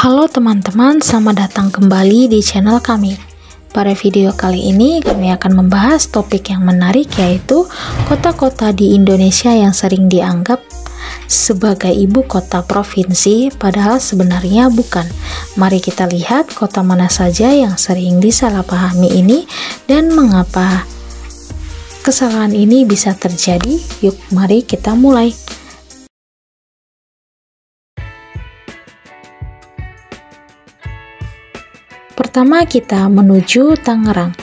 Halo teman-teman, selamat datang kembali di channel kami. Pada video kali ini kami akan membahas topik yang menarik, yaitu kota-kota di Indonesia yang sering dianggap sebagai ibu kota provinsi, padahal sebenarnya bukan. Mari kita lihat kota mana saja yang sering disalahpahami ini dan mengapa kesalahan ini bisa terjadi. Yuk, mari kita mulai. Pertama, kita menuju Tangerang.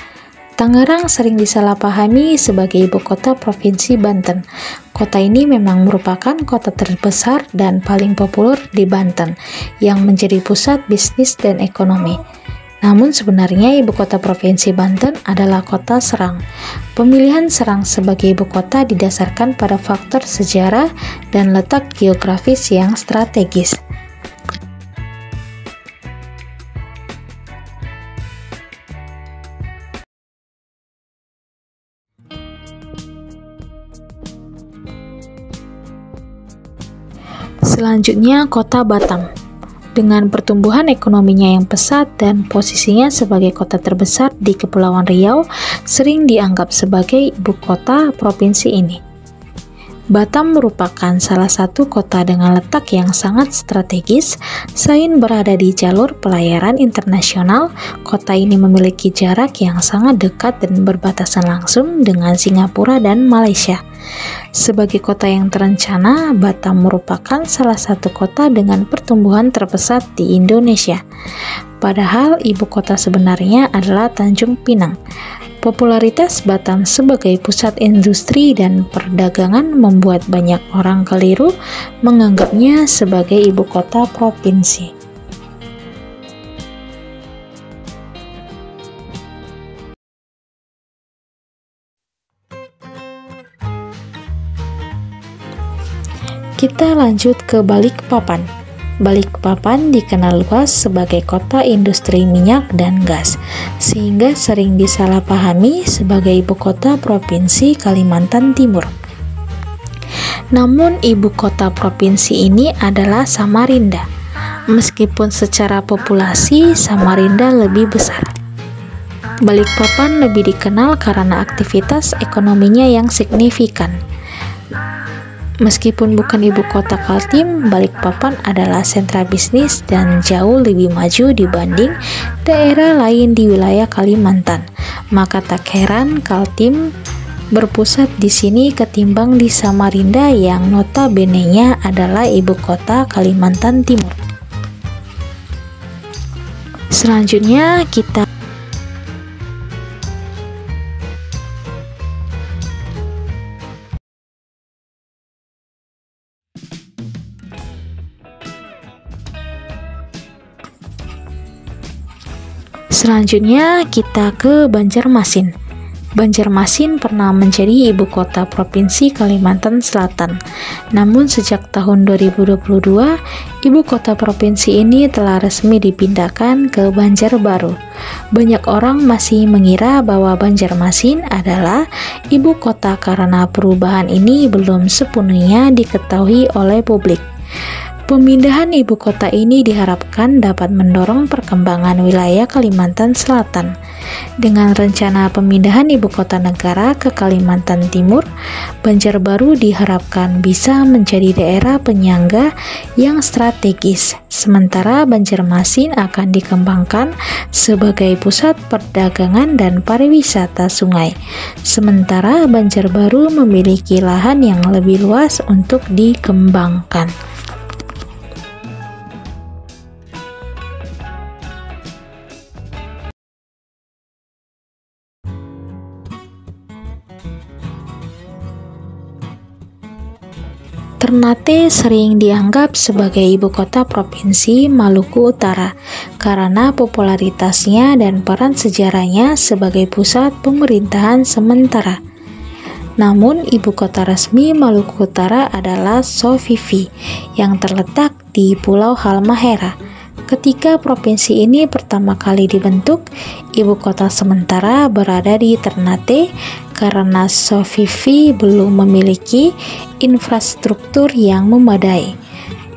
Tangerang sering disalahpahami sebagai ibu kota provinsi Banten. Kota ini memang merupakan kota terbesar dan paling populer di Banten, yang menjadi pusat bisnis dan ekonomi. Namun sebenarnya ibu kota provinsi Banten adalah kota Serang. Pemilihan Serang sebagai ibu kota didasarkan pada faktor sejarah dan letak geografis yang strategis. Selanjutnya, kota Batam. Dengan pertumbuhan ekonominya yang pesat dan posisinya sebagai kota terbesar di Kepulauan Riau, sering dianggap sebagai ibu kota provinsi ini. Batam merupakan salah satu kota dengan letak yang sangat strategis. Selain berada di jalur pelayaran internasional, kota ini memiliki jarak yang sangat dekat dan berbatasan langsung dengan Singapura dan Malaysia. Sebagai kota yang terencana, Batam merupakan salah satu kota dengan pertumbuhan terbesar di Indonesia. Padahal ibu kota sebenarnya adalah Tanjung Pinang. Popularitas Batam sebagai pusat industri dan perdagangan membuat banyak orang keliru menganggapnya sebagai ibu kota provinsi. Kita lanjut ke Balikpapan. Balikpapan dikenal luas sebagai kota industri minyak dan gas, sehingga sering disalahpahami sebagai ibu kota provinsi Kalimantan Timur. Namun ibu kota provinsi ini adalah Samarinda. Meskipun secara populasi Samarinda lebih besar, Balikpapan lebih dikenal karena aktivitas ekonominya yang signifikan. Meskipun bukan ibu kota Kaltim, Balikpapan adalah sentra bisnis dan jauh lebih maju dibanding daerah lain di wilayah Kalimantan. Maka tak heran Kaltim berpusat di sini ketimbang di Samarinda yang notabene-nya adalah ibu kota Kalimantan Timur. Selanjutnya kita ke Banjarmasin. Banjarmasin pernah menjadi ibu kota provinsi Kalimantan Selatan. Namun sejak tahun 2022, ibu kota provinsi ini telah resmi dipindahkan ke Banjarbaru. Banyak orang masih mengira bahwa Banjarmasin adalah ibu kota karena perubahan ini belum sepenuhnya diketahui oleh publik. Pemindahan ibu kota ini diharapkan dapat mendorong perkembangan wilayah Kalimantan Selatan. Dengan rencana pemindahan ibu kota negara ke Kalimantan Timur, Banjarbaru diharapkan bisa menjadi daerah penyangga yang strategis. Sementara Banjarmasin akan dikembangkan sebagai pusat perdagangan dan pariwisata sungai. Sementara Banjarbaru memiliki lahan yang lebih luas untuk dikembangkan. Ternate sering dianggap sebagai ibu kota provinsi Maluku Utara karena popularitasnya dan peran sejarahnya sebagai pusat pemerintahan sementara. Namun ibu kota resmi Maluku Utara adalah Sovivi yang terletak di Pulau Halmahera. Ketika provinsi ini pertama kali dibentuk, ibu kota sementara berada di Ternate karena Sovivi belum memiliki infrastruktur yang memadai.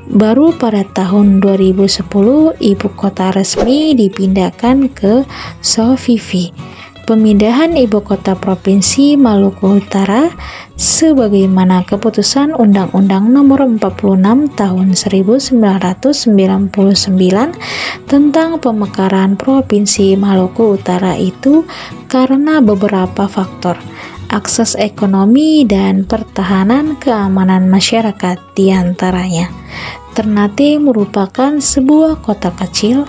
Baru pada tahun 2010 ibu kota resmi dipindahkan ke Sofifi. Pemindahan ibu kota provinsi Maluku Utara sebagaimana keputusan Undang-Undang Nomor 46 Tahun 1999 tentang pemekaran Provinsi Maluku Utara itu karena beberapa faktor, akses ekonomi dan pertahanan keamanan masyarakat diantaranya. Ternate merupakan sebuah kota kecil,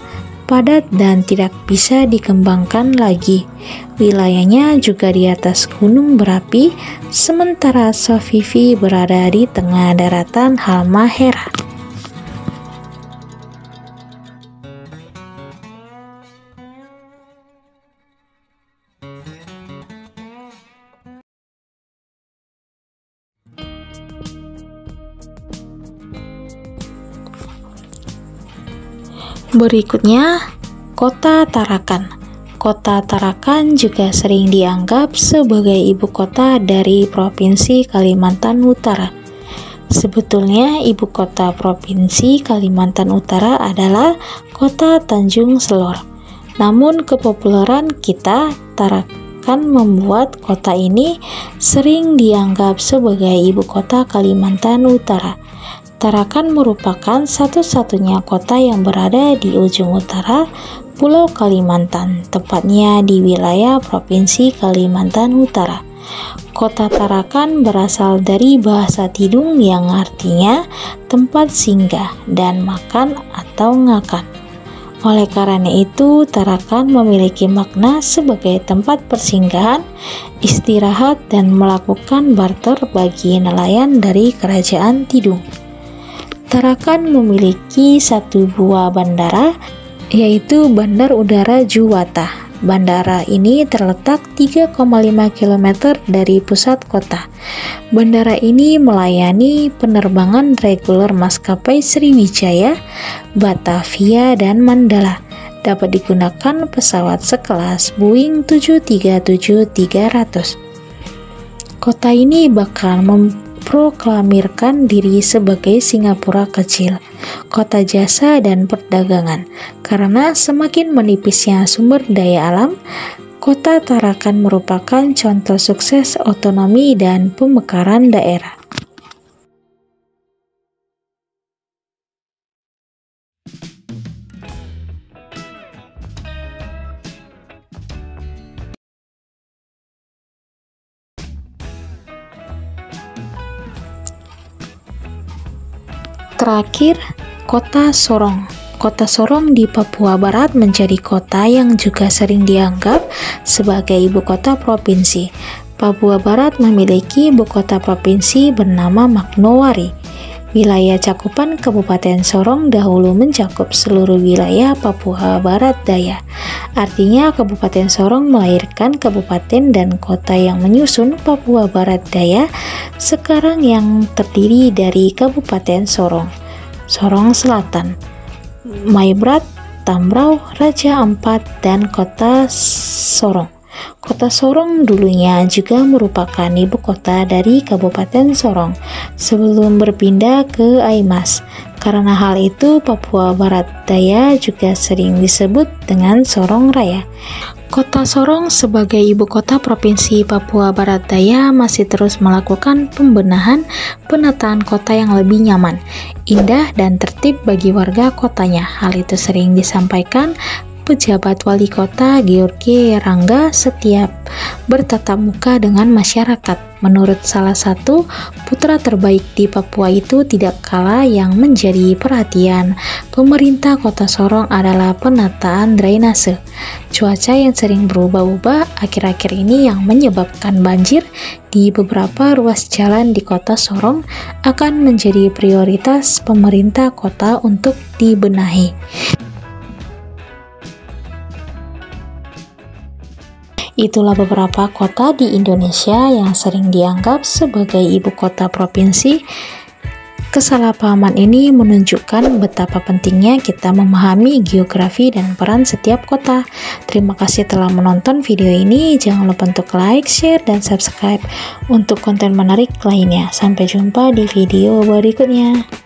padat dan tidak bisa dikembangkan lagi. Wilayahnya juga di atas gunung berapi, sementara Sofifi berada di tengah daratan Halmahera. Berikutnya, Kota Tarakan. Kota Tarakan juga sering dianggap sebagai ibu kota dari Provinsi Kalimantan Utara. Sebetulnya ibu kota Provinsi Kalimantan Utara adalah Kota Tanjung Selor. Namun kepopuleran kita Tarakan membuat kota ini sering dianggap sebagai ibu kota Kalimantan Utara. Tarakan merupakan satu-satunya kota yang berada di ujung utara Pulau Kalimantan, tepatnya di wilayah Provinsi Kalimantan Utara. Kota Tarakan berasal dari bahasa Tidung yang artinya tempat singgah dan makan atau ngakan. Oleh karena itu, Tarakan memiliki makna sebagai tempat persinggahan, istirahat, dan melakukan barter bagi nelayan dari Kerajaan Tidung. Tarakan memiliki satu buah bandara, yaitu Bandar Udara Juwata. Bandara ini terletak 3,5 km dari pusat kota. Bandara ini melayani penerbangan reguler maskapai Sriwijaya, Batavia, dan Mandala. Dapat digunakan pesawat sekelas Boeing 737-300. Kota ini bakal memproklamirkan diri sebagai Singapura kecil, kota jasa dan perdagangan. Karena semakin menipisnya sumber daya alam, Kota Tarakan merupakan contoh sukses otonomi dan pemekaran daerah. Terakhir, Kota Sorong. Kota Sorong di Papua Barat menjadi kota yang juga sering dianggap sebagai ibu kota provinsi. Papua Barat memiliki ibu kota provinsi bernama Manokwari. Wilayah cakupan Kabupaten Sorong dahulu mencakup seluruh wilayah Papua Barat Daya. Artinya Kabupaten Sorong melahirkan kabupaten dan kota yang menyusun Papua Barat Daya sekarang yang terdiri dari Kabupaten Sorong, Sorong Selatan, Maibrat, Tambrau, Raja Ampat, dan Kota Sorong. Kota Sorong dulunya juga merupakan ibu kota dari Kabupaten Sorong sebelum berpindah ke Aimas. Karena hal itu, Papua Barat Daya juga sering disebut dengan Sorong Raya. Kota Sorong sebagai ibu kota Provinsi Papua Barat Daya masih terus melakukan pembenahan penataan kota yang lebih nyaman, indah, dan tertib bagi warga kotanya. Hal itu sering disampaikan pejabat wali kota George Rangga setiap bertatap muka dengan masyarakat. Menurut salah satu putra terbaik di Papua itu, tidak kalah yang menjadi perhatian pemerintah Kota Sorong adalah penataan drainase. Cuaca yang sering berubah-ubah akhir-akhir ini yang menyebabkan banjir di beberapa ruas jalan di Kota Sorong akan menjadi prioritas pemerintah kota untuk dibenahi. Itulah beberapa kota di Indonesia yang sering dianggap sebagai ibu kota provinsi. Kesalahpahaman ini menunjukkan betapa pentingnya kita memahami geografi dan peran setiap kota. Terima kasih telah menonton video ini. Jangan lupa untuk like, share, dan subscribe untuk konten menarik lainnya. Sampai jumpa di video berikutnya.